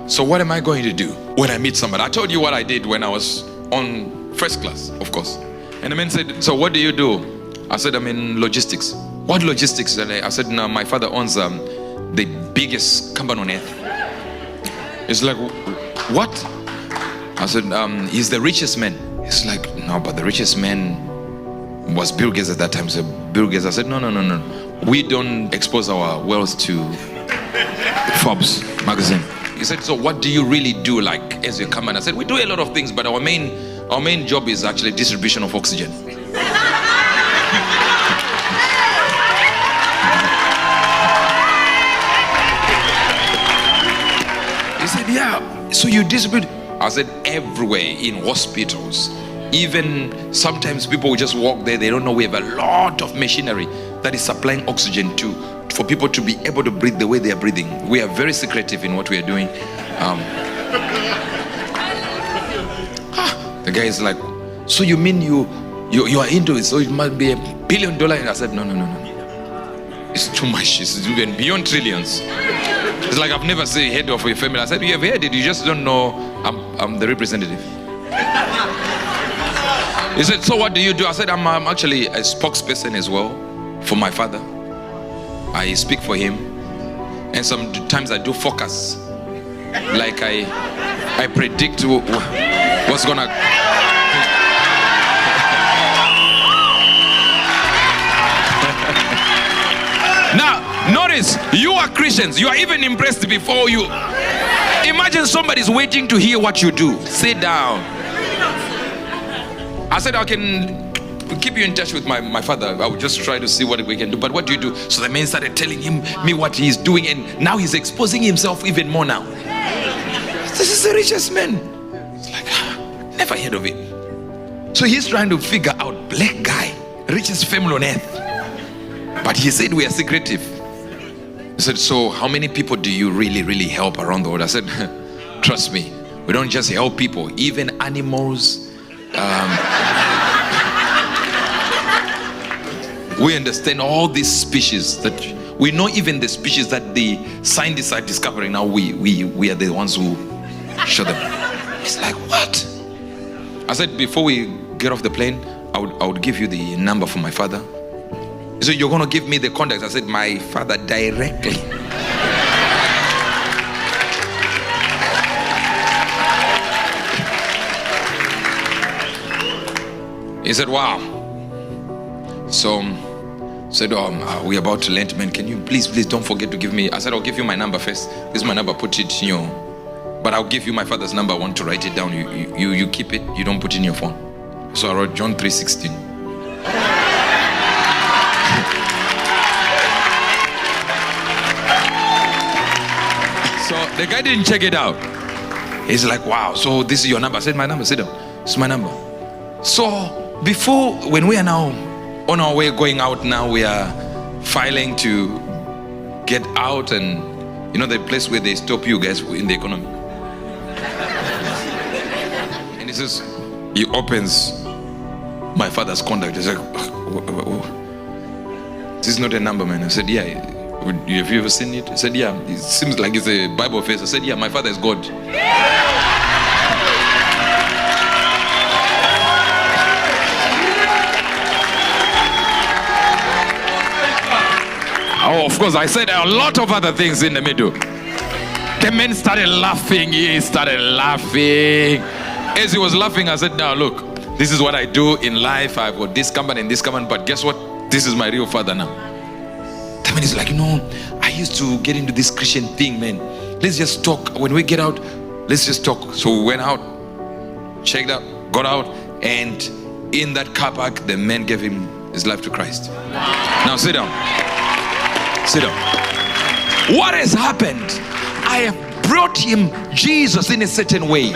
So what am I going to do when I meet somebody? I told you what I did when I was on first class, of course. And the man said, so what do you do? I said, I'm in logistics. What logistics? And I said, no, my father owns the biggest company on earth. It's like, what? I said, he's the richest man. It's like, no, but the richest man was Bill Gates at that time. So Bill Gates, I said, no. We don't expose our wealth to Forbes magazine. He said, so what do you really do, like, as a company? I said, we do a lot of things, but our main job is actually distribution of oxygen. He said, yeah, so you distribute? I said, everywhere, in hospitals. Even sometimes people will just walk there, they don't know we have a lot of machinery that is supplying oxygen for people to be able to breathe the way they are breathing. We are very secretive in what we are doing. The guy is like, so you mean you are into it, so it must be $1 billion? And I said, no. It's too much. It's even beyond trillions. It's like I've never seen head of a family. I said, you have heard it, you just don't know I'm the representative. He said, so what do you do? I said, I'm actually a spokesperson as well for my father. I speak for him, and sometimes I do focus, like I predict what's gonna. Now notice, you are Christians, you are even impressed before you. Imagine somebody's waiting to hear what you do. Sit down. I said, I can keep you in touch with my father. I would just try to see what we can do. But what do you do? So the man started telling me what he's doing, and now he's exposing himself even more now. This is the richest man. It's like, never heard of it. So he's trying to figure out, black guy, richest family on earth. But he said we are secretive. He said, so how many people do you really help around the world? I said, trust me, we don't just help people, even animals. We understand all these species that we know, even the species that the scientists are discovering now. We are the ones who show them. It's like, what? I said, before we get off the plane, I would give you the number for my father. He said, you're going to give me the contacts? I said, my father directly. He said, wow. So said, we're about to land, man. Can you please don't forget to give me. I said, I'll give you my number first. This is my number, put it in your, but I'll give you my father's number. I want to write it down. You keep it, you don't put it in your phone. So I wrote John 3:16. So the guy didn't check it out. He's like, wow, so this is your number. I said, my number, sit down. It's my number. So before, when we are now on our way going out now, we are filing to get out, and you know the place where they stop you guys in the economy. And he says, he opens my father's contact. He's like, this is not a number, man. I said, yeah. Have you ever seen it? He said, yeah. It seems like it's a Bible face. I said, yeah, my father is God. Oh, of course, I said a lot of other things in the middle. The man started laughing. He started laughing. As he was laughing, I said, now look, this is what I do in life. I've got this company and this company, but guess what? This is my real father now. The man is like, I used to get into this Christian thing, man. Let's just talk. When we get out, let's just talk. So we went out, checked out, got out, and in that car park, the man gave him his life to Christ. Now sit down. Sit down. What has happened? I have brought him Jesus in a certain way.